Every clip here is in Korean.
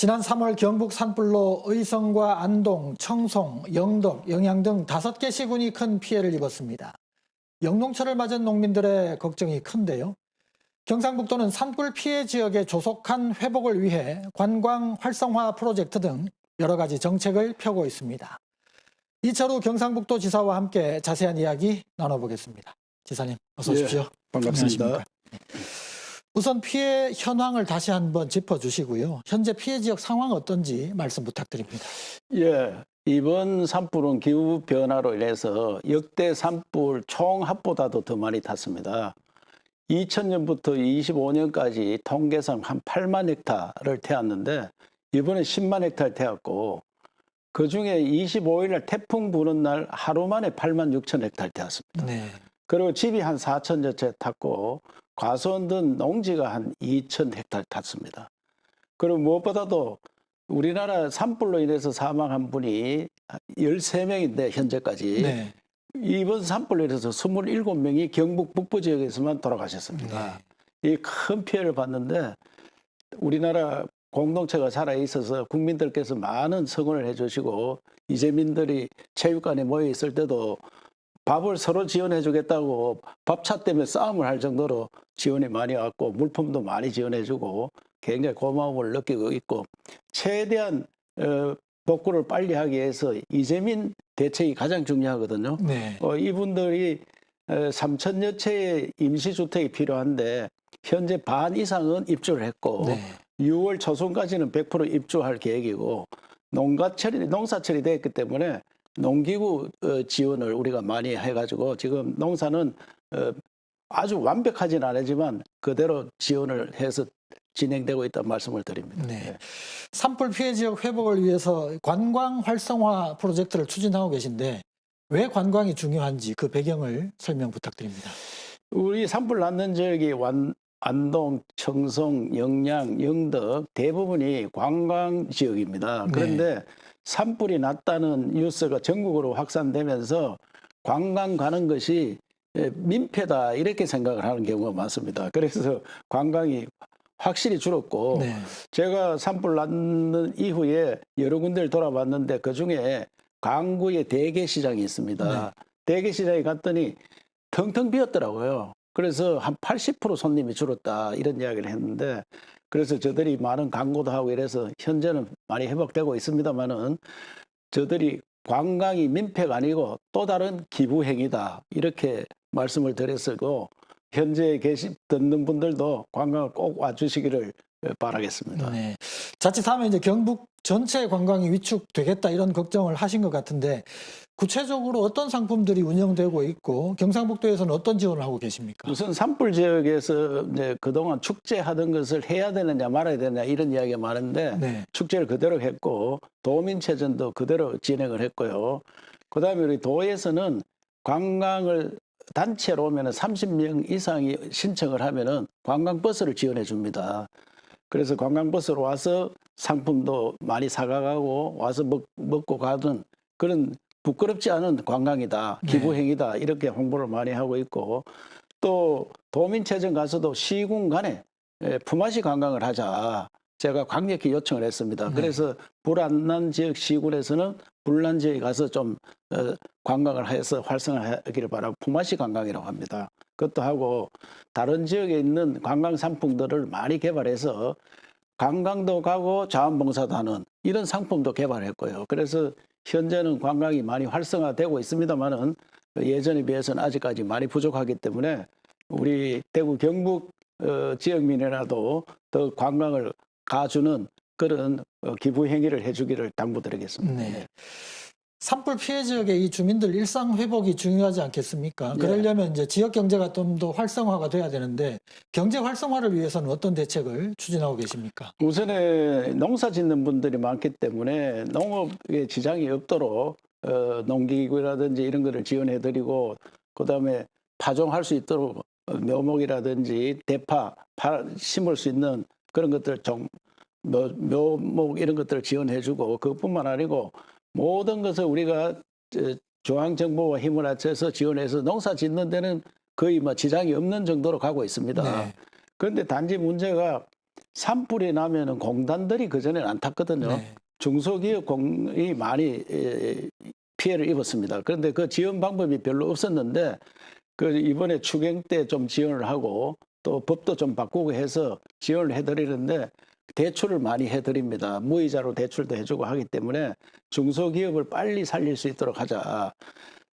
지난 3월 경북 산불로 의성과 안동, 청송, 영덕, 영양 등 5개 시군이 큰 피해를 입었습니다. 영농철을 맞은 농민들의 걱정이 큰데요. 경상북도는 산불 피해 지역의 조속한 회복을 위해 관광 활성화 프로젝트 등 여러 가지 정책을 펴고 있습니다. 이철우 경상북도 지사와 함께 자세한 이야기 나눠보겠습니다. 지사님, 어서 오십시오. 예, 반갑습니다. 안녕하십니까? 우선 피해 현황을 다시 한번 짚어주시고요. 현재 피해 지역 상황 어떤지 말씀 부탁드립니다. 예, 이번 산불은 기후 변화로 인해서 역대 산불 총합보다도 더 많이 탔습니다. 2000년부터 25년까지 통계상 한 8만 헥타를 태웠는데 이번에 10만 헥타를 태웠고 그중에 25일 날 태풍 부는 날 하루 만에 8만 6천 헥타를 태웠습니다. 네. 그리고 집이 한 4천여 채 탔고 과수원 등 농지가 한 2천 헥타를 탔습니다. 그리고 무엇보다도 우리나라 산불로 인해서 사망한 분이 13명인데 현재까지 네. 이번 산불로 인해서 27명이 경북 북부 지역에서만 돌아가셨습니다. 이 큰 피해를 봤는데 우리나라 공동체가 살아있어서 국민들께서 많은 성원을 해주시고 이재민들이 체육관에 모여 있을 때도 밥을 서로 지원해 주겠다고 밥차 때문에 싸움을 할 정도로 지원이 많이 왔고 물품도 많이 지원해 주고 굉장히 고마움을 느끼고 있고 최대한 복구를 빨리 하기 위해서 이재민 대책이 가장 중요하거든요. 네. 이분들이 3천여 채의 임시주택이 필요한데 현재 반 이상은 입주를 했고 네. 6월 초순까지는 100% 입주할 계획이고 농사철이 됐기 때문에 농기구 지원을 우리가 많이 해가지고 지금 농사는 아주 완벽하진 않지만 그대로 지원을 해서 진행되고 있다는 말씀을 드립니다. 네. 산불 피해 지역 회복을 위해서 관광 활성화 프로젝트를 추진하고 계신데 왜 관광이 중요한지 그 배경을 설명 부탁드립니다. 우리 산불 났는 지역이 안동, 청송, 영양, 영덕 대부분이 관광 지역입니다. 그런데 산불이 났다는 뉴스가 전국으로 확산되면서 관광 가는 것이 민폐다 이렇게 생각을 하는 경우가 많습니다. 그래서 관광이 확실히 줄었고 네. 제가 산불 났는 이후에 여러 군데를 돌아봤는데 그중에 강구에 대게시장이 있습니다. 대게시장에 갔더니 텅텅 비었더라고요. 그래서 한 80% 손님이 줄었다 이런 이야기를 했는데 그래서 저들이 많은 광고도 하고 이래서 현재는 많이 회복되고 있습니다만은 저들이 관광이 민폐가 아니고 또 다른 기부행위다 이렇게 말씀을 드렸고 현재 듣는 분들도 관광을 꼭 와주시기를 바라겠습니다. 네. 자칫하면 이제 경북 전체 관광이 위축되겠다 이런 걱정을 하신 것 같은데 구체적으로 어떤 상품들이 운영되고 있고 경상북도에서는 어떤 지원을 하고 계십니까? 우선 산불 지역에서 이제 그동안 축제하던 것을 해야 되느냐 말아야 되느냐 이런 이야기가 많은데 축제를 그대로 했고 도민체전도 그대로 진행을 했고요. 그다음에 우리 도에서는 관광을 단체로 오면 30명 이상이 신청을 하면은 관광버스를 지원해 줍니다. 그래서 관광버스로 와서 상품도 많이 사가고 와서 먹고 가는 그런 부끄럽지 않은 관광이다, 기부행위다 이렇게 홍보를 많이 하고 있고 또 도민체전 가서도 시군 간에 품앗이 관광을 하자 제가 강력히 요청을 했습니다. 그래서 불 안 난 지역 시군에서는 불난 지역에 가서 좀 관광을 해서 활성화하기를 바라고 품앗이 관광이라고 합니다. 그것도 하고 다른 지역에 있는 관광 상품들을 많이 개발해서 관광도 가고 자원봉사도 하는 이런 상품도 개발했고요. 그래서 현재는 관광이 많이 활성화되고 있습니다만은 예전에 비해서는 아직까지 많이 부족하기 때문에 우리 대구 경북 지역민이라도 더 관광을 가주는 그런 기부 행위를 해주기를 당부드리겠습니다. 네. 산불 피해 지역의 이 주민들 일상 회복이 중요하지 않겠습니까? 그러려면 이제 지역 경제가 좀 더 활성화가 돼야 되는데 경제 활성화를 위해서는 어떤 대책을 추진하고 계십니까? 우선에 농사 짓는 분들이 많기 때문에 농업에 지장이 없도록 농기구라든지 이런 거를 지원해드리고 그다음에 파종할 수 있도록 묘목이라든지 대파 심을 수 있는 그런 것들 묘목 이런 것들을 지원해주고 그것뿐만 아니고 모든 것을 우리가 중앙정부와 힘을 합쳐서 지원해서 농사 짓는 데는 거의 뭐 지장이 없는 정도로 가고 있습니다. 그런데 단지 문제가 산불이 나면은 공단들이 그전에는 안 탔거든요. 네. 중소기업이 많이 피해를 입었습니다. 그런데 그 지원 방법이 별로 없었는데 그 이번에 추경 때 좀 지원을 하고 또 법도 좀 바꾸고 해서 지원을 해드리는데 대출을 많이 해드립니다. 무이자로 대출도 해주고 하기 때문에 중소기업을 빨리 살릴 수 있도록 하자.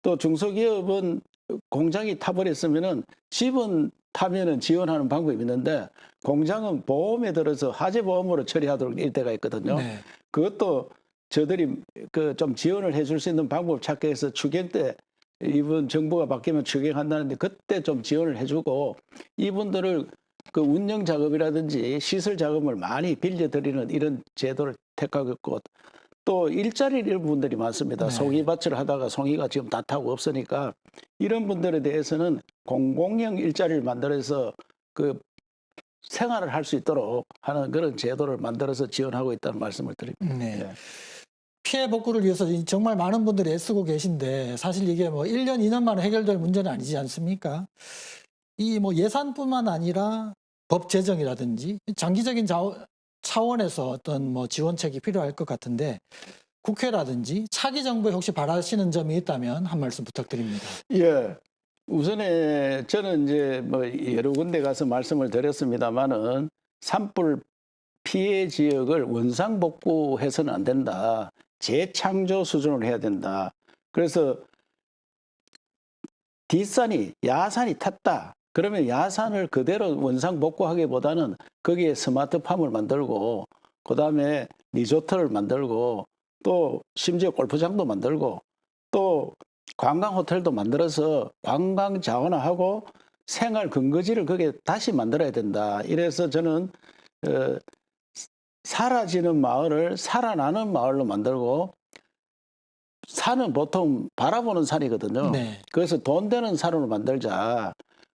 또 중소기업은 공장이 타버렸으면은 집은 타면은 지원하는 방법이 있는데 공장은 보험에 들어서 화재보험으로 처리하도록 일때가 있거든요. 네. 그것도 저들이 그 좀 지원을 해줄 수 있는 방법을 찾기 위해서 추경 때 이번 정부가 바뀌면 추경한다는데 그때 좀 지원을 해주고 이분들을 그 운영 작업이라든지 시설 작업을 많이 빌려드리는 이런 제도를 택하고 있고 또 일자리를 잃은 분들이 많습니다. 네. 송이밭을 하다가 송이가 지금 다 타고 없으니까 이런 분들에 대해서는 공공형 일자리를 만들어서 그 생활을 할 수 있도록 하는 그런 제도를 만들어서 지원하고 있다는 말씀을 드립니다. 네. 예. 피해 복구를 위해서 정말 많은 분들이 애쓰고 계신데 사실 이게 뭐 1년, 2년 만에 해결될 문제는 아니지 않습니까? 이 뭐 예산뿐만 아니라 법 제정이라든지 장기적인 차원에서 어떤 뭐 지원책이 필요할 것 같은데 국회라든지 차기 정부에 혹시 바라시는 점이 있다면 한 말씀 부탁드립니다. 예. 우선에 저는 이제 뭐 여러 군데 가서 말씀을 드렸습니다마는 산불 피해 지역을 원상복구해서는 안 된다. 재창조 수준으로 해야 된다. 그래서 뒷산이 야산이 탔다. 그러면 야산을 그대로 원상복구하기보다는 거기에 스마트팜을 만들고 그다음에 리조트를 만들고 또 심지어 골프장도 만들고 또 관광 호텔도 만들어서 관광 자원화하고 생활 근거지를 거기에 다시 만들어야 된다. 이래서 저는 사라지는 마을을 살아나는 마을로 만들고 산은 보통 바라보는 산이거든요. 네. 그래서 돈 되는 산으로 만들자.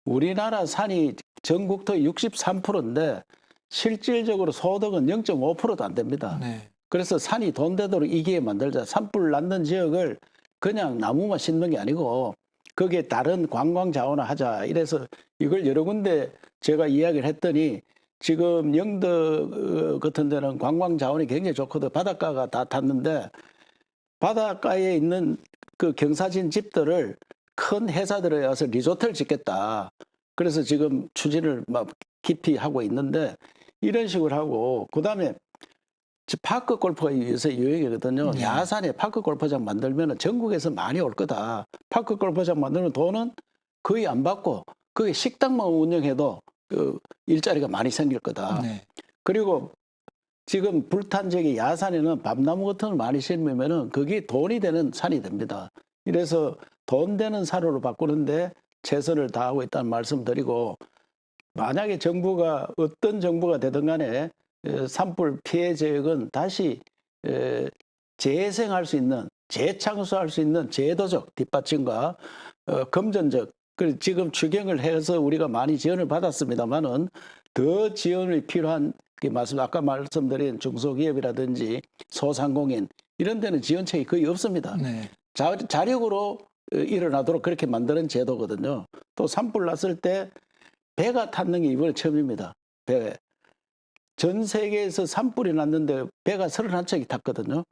우리나라 산이 전국토의 63%인데 실질적으로 소득은 0.5%도 안 됩니다. 네. 그래서 산이 돈 되도록 이기에 만들자. 산불 났는 지역을 그냥 나무만 심는 게 아니고 거기에 다른 관광 자원을 하자. 이래서 이걸 여러 군데 제가 이야기를 했더니 지금 영덕 같은 데는 관광 자원이 굉장히 좋거든. 바닷가가 다 탔는데 바닷가에 있는 그 경사진 집들을 큰 회사들에 와서 리조트를 짓겠다. 그래서 지금 추진을 막 깊이 하고 있는데 이런 식으로 하고 그다음에 파크 골프가 요새 유행이거든요. 네. 야산에 파크 골프장 만들면 전국에서 많이 올 거다. 파크 골프장 만들면 돈은 거의 안 받고 거기 식당만 운영해도 그 일자리가 많이 생길 거다. 네. 그리고 지금 불탄 지역의 야산에는 밤나무 같은 걸 많이 심으면은 그게 돈이 되는 산이 됩니다. 이래서 돈 되는 산으로 바꾸는데 최선을 다하고 있다는 말씀 드리고 만약에 정부가 어떤 정부가 되든 간에 산불 피해 지역은 다시 재생할 수 있는 재창수할 수 있는 제도적 뒷받침과 금전적 그리고 지금 추경을 해서 우리가 많이 지원을 받았습니다만은 더 지원이 필요한 아까 말씀드린 중소기업이라든지 소상공인 이런 데는 지원책이 거의 없습니다. 네. 자력으로 일어나도록 그렇게 만드는 제도거든요. 또 산불 났을 때 배가 탔는 게 이번에 처음입니다. 배. 전 세계에서 산불이 났는데 배가 31척이 탔거든요.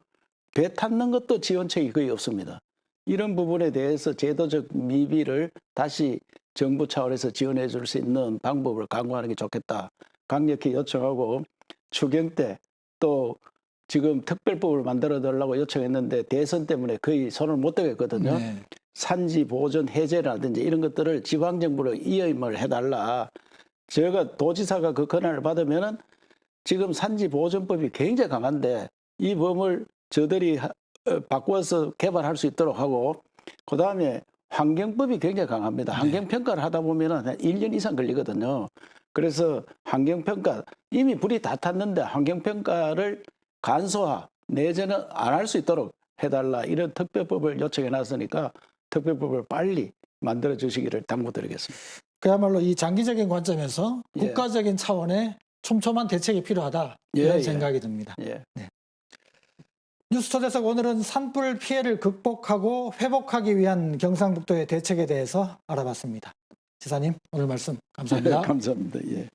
배 탔는 것도 지원책이 거의 없습니다. 이런 부분에 대해서 제도적 미비를 다시 정부 차원에서 지원해 줄 수 있는 방법을 강구하는 게 좋겠다. 강력히 요청하고 추경 때 또 지금 특별법을 만들어 달라고 요청했는데 대선 때문에 거의 손을 못 대겠거든요. 네. 산지 보존 해제라든지 이런 것들을 지방정부로 이임을 해달라. 제가 도지사가 그 권한을 받으면은 지금 산지 보존법이 굉장히 강한데 이 법을 저들이 바꾸어서 개발할 수 있도록 하고 그다음에 환경법이 굉장히 강합니다. 네. 환경평가를 하다 보면은 한 1년 이상 걸리거든요. 그래서 환경평가 이미 불이 다 탔는데 환경평가를 간소화 내재는 안 할 수 있도록 해달라 이런 특별법을 요청해 놨으니까 특별법을 빨리 만들어 주시기를 당부드리겠습니다. 그야말로 이 장기적인 관점에서 예. 국가적인 차원의 촘촘한 대책이 필요하다 이런 생각이 듭니다. 예. 네. 뉴스토대석 오늘은 산불 피해를 극복하고 회복하기 위한 경상북도의 대책에 대해서 알아봤습니다. 지사님 오늘 말씀 감사합니다. 감사합니다. 예.